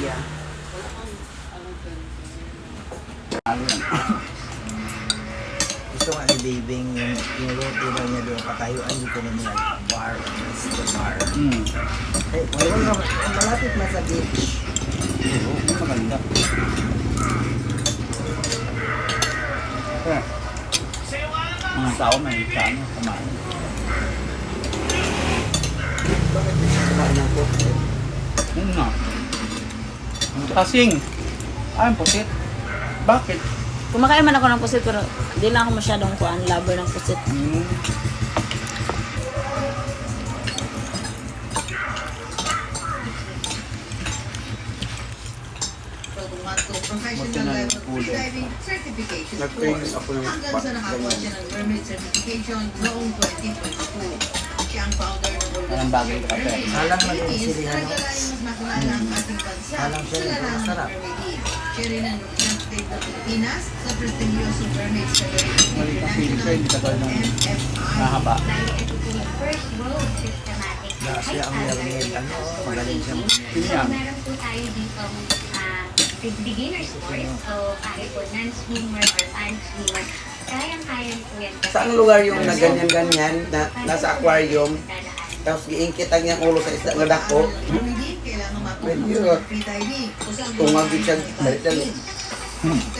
Iya. Gusto nga ni Bibing yung roti daw niya doon patayuan dito na niya bar, bar. Eh, mayroon na malapit na sa beach. Oo, maganda. Mga tao may ano, kumain. Bakit gusto kumain ng pusit? Yun nga. Ang kasing. Ay, ang pusit. Bakit? Kumakain man ako ng pusit pero hindi lang ako masyadong lover ng pusit. Professional level freediving certification course hanggang sa nakakuha siya ng mermaid certification noong 2022. Siya ang founder ng Anong bagay ka pa? Salang mag-iisili Philippines ano? na nagdala mas makilala ang ating bansa Salang siya sa rin, larangan ng masarap. mermaiding. Siya rin ang representative ng Pilipinas sa prestigyosong Mermaid Mali ka feel ko, hindi tagal nung NFI. nahaba. Bali, ito po yung first world systematic Kasi ang mermaid, ano, magaling siya. So, meron po tayo dito beginner's course. So, kahit po non-swimmer or fan-swimmer, kayang-kaya po yan. Saan lugar yung na ganyan-ganyan na nasa aquarium tapos giingkitan niya ulo sa isda nga dako? Kailangan Pwede matuto yun. ng free-diving. Tumagid siya balik-dali. Tayo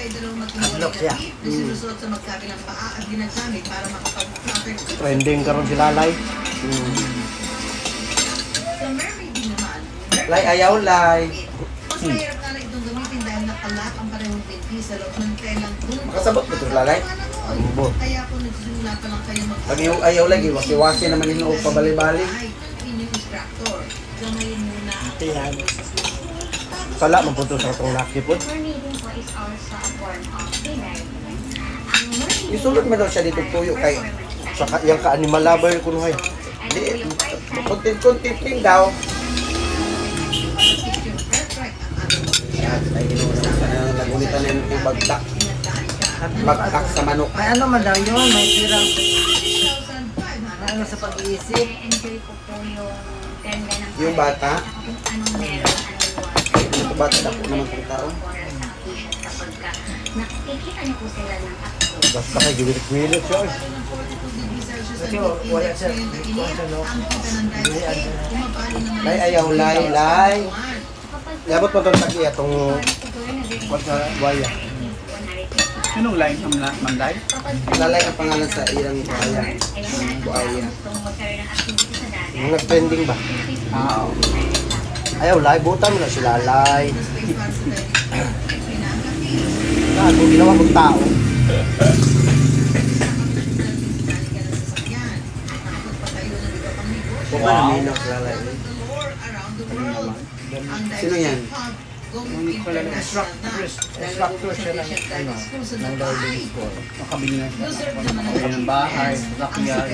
dalawang magkiwalay Unlock siya. na tip na sinusuot sa magkabilang paa at ginagamit para makapag-flutter. Trending karon sila lay. Sa mermaiding naman, Lay, ayaw, lay. mas mahirap na lang itong gamitin dahil nakalak ang parehong binti sa loob ng telang buntot. Makasabot ba ito, lalay? Kaya kung nagsisimula pa lang kayo Pag yung ayaw lagi, wasi-wasi naman yung upa bali-bali. inyong instructor. Gamayin muna ang Ito yan. Sala man punto sa atong laki po. Mermaiding po is also a form of freediving. Ang mermaiding Isulod mo daw siya dito tuyo kay Saka yang ka animal lover kuno hay. Ano po yung first time? kontit-kontit din daw. picture perfect ang ating Yan, ay inuuna sa nagulitan na yung bagtak. Bagtak sa manok. May ano man daw yun, may tirang 6,500 ano sa pag-iisip. Enjoy ko po yung ganda ng Yung bata? At saka kung anong meron, anong Yung bata na po naman kung tao. Kapag nakikita niyo po sila ng takbo. Basta kay giwilit-wilit siya. Oy. Kasi wala siya. Lay, ayaw, lay, lay. Yabot mo tong tagi atong sa waya. Sinong line ang manday? Lalay ang pangalan sa ilang buhaya. Buhaya. Yung nag-trending ba? Oo. Ayaw lay, butan mo na sila lay. Ano ginawa mong tao? Kung ano, minok, lalay. Sino yan? Instructor siya ng ano, ng diving school. Makabili na siya. Makabili ng bahay, sasakyan.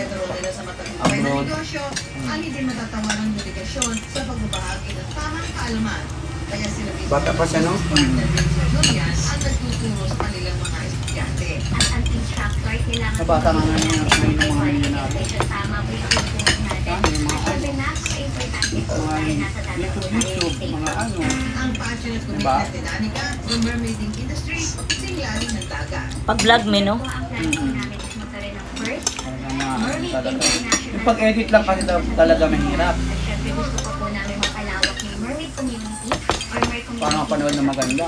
Abroad. Ani din matatawaran ng delegasyon sa pagbabahagi ng tamang kaalaman. Kaya sila Bata pa siya, no? yan ang nagtuturo sa kanilang mga estudyante. At ang instructor, kailangan Nabasa nga na niya ngayon ng mga ninyo natin. tama po yung tuturo natin. At syempre, napaka-importante po dahil nasa data po tayo YouTube, sa mga ano. Ang passionate Diba? commitment ni Danica sa mermaiding industry, singlalim ng dagat. Pag-vlog me, no? Po ang plan po namin is magkaroon ng first Mermaid talaga. International. Yung pag-edit lang kasi talaga mahirap. At syempre, gusto ko po namin mapalawak yung mermaid community or mermaid community. Para mapanood na maganda.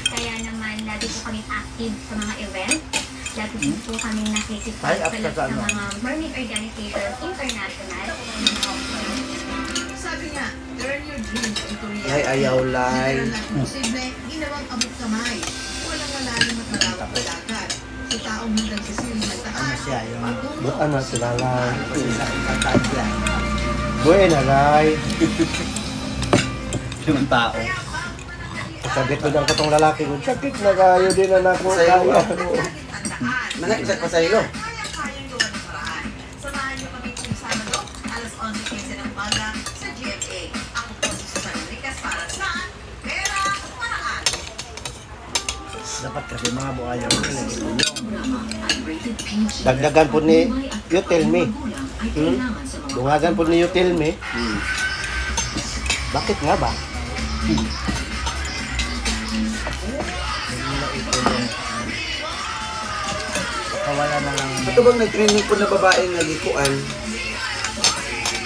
Kaya naman, lagi po kami active sa mga event. Lagi po kami Ay, nakikipagsalat after sa ano? mga mermaid organization international. Sabi nga, turn your dreams into reality. Lay, ayaw, lay. Meron lang posible, ginawang abot kamay. Walang malalim at malawak na dagat. Sa taong hanggang sa siling ng taas. Ano siya, yung Butan na sila lay. sa ikataas yan. Buena lay. Yung tao. Sakit ko lang katong lalaki ko. Sakit na kayo din na nako Sa'yo, kaya. Nangakisat pa sa ilo. Kayang gawa ng paraan. Samahan niyo kami kung Sabado, alas 11:15 ng umaga sa GMA. Ako po si Susan Enriquez para sa Pera Paraan. Dapat kasi mga buhayaw nila itulong. Dagdagan po ni You Tell Me. Dungagan po ni You Tell Me. Bakit nga ba? Kawala na lang. Ito bang nag-training po na babaeng nagikuan?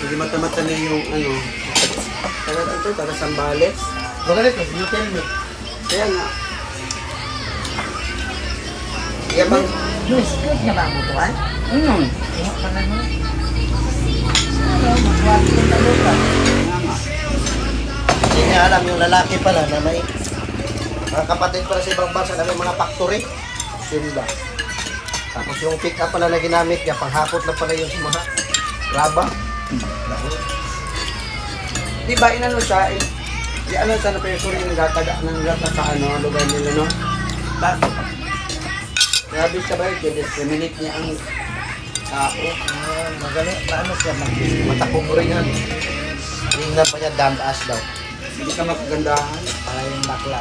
Hindi mata-mata na yung ano. Taga Sambales. Magalit, you tell me. Kaya nga. Kaya bang, Luis, good na ba ang butuan? Iha ka na no? Ano, magwagi yung talukan. Hindi niya alam yung lalaki pala na may mga kapatid pala sa ibang bansa na may mga factory. Simba. Tapos yung pick up pala na ginamit niya, panghapot na pala yun sa mga raba. di ba inano siya, di ano siya na persuri yung gataga ng gata sa ano, lugar nila, no? Bakit? Grabe siya ba yun, discriminate niya ang tao. Magaling, paano siya Matakong rin yan. Tingnan pa niya, damn ass daw. Hindi ka makagandahan. para yung bakla